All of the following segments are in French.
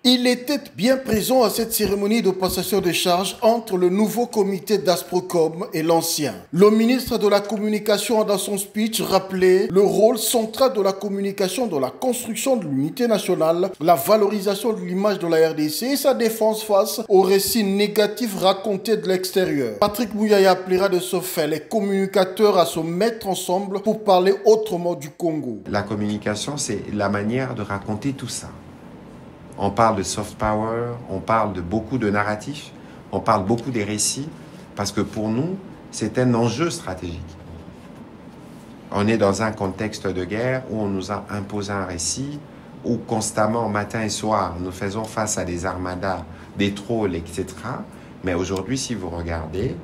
Il était bien présent à cette cérémonie de passation de charges entre le nouveau comité d'Asprocom et l'ancien. Le ministre de la Communication a dans son speech rappelé le rôle central de la communication dans la construction de l'unité nationale, la valorisation de l'image de la RDC et sa défense face aux récits négatifs racontés de l'extérieur. Patrick Muyaya appellera de ce fait les communicateurs à se mettre ensemble pour parler autrement du Congo. La communication, c'est la manière de raconter tout ça. On parle de soft power, on parle de beaucoup de narratifs, on parle beaucoup des récits, parce que pour nous, c'est un enjeu stratégique. On est dans un contexte de guerre où on nous a imposé un récit, où constamment, matin et soir, nous faisons face à des armadas, des trolls, etc. Mais aujourd'hui, si vous regardez,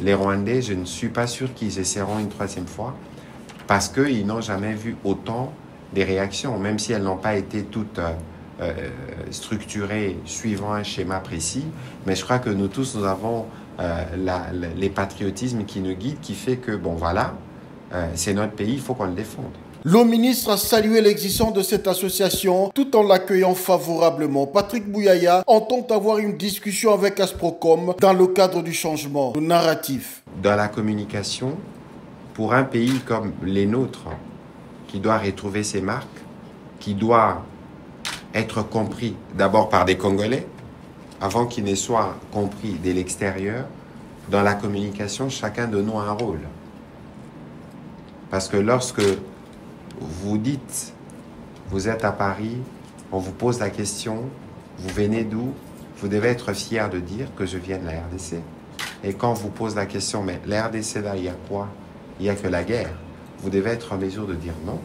les Rwandais, je ne suis pas sûr qu'ils essaieront une troisième fois, parce qu'ils n'ont jamais vu autant des réactions, même si elles n'ont pas été toutes structurées suivant un schéma précis. Mais je crois que nous tous, nous avons les patriotismes qui nous guident, qui fait que, bon voilà, c'est notre pays, il faut qu'on le défende. Le ministre a salué l'existence de cette association tout en l'accueillant favorablement. Patrick Muyaya entend avoir une discussion avec Asprocom dans le cadre du changement de narratif. Dans la communication, pour un pays comme les nôtres, qui doit retrouver ses marques, qui doit être compris d'abord par des Congolais, avant qu'il ne soit compris de l'extérieur, dans la communication, chacun de nous a un rôle. Parce que lorsque vous dites, vous êtes à Paris, on vous pose la question, vous venez d'où? Vous devez être fier de dire que je viens de la RDC. Et quand on vous pose la question, mais la RDC là, il y a quoi? Il n'y a que la guerre. Vous devez être en mesure de dire non.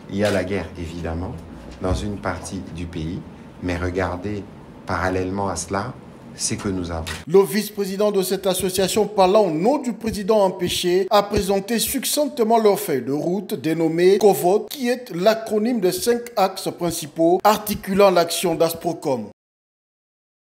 Il y a la guerre, évidemment, dans une partie du pays, mais regardez, parallèlement à cela, c'est que nous avons. Le vice-président de cette association, parlant au nom du président empêché, a présenté succinctement leur feuille de route dénommée COVOT, qui est l'acronyme de 5 axes principaux articulant l'action d'Asprocom.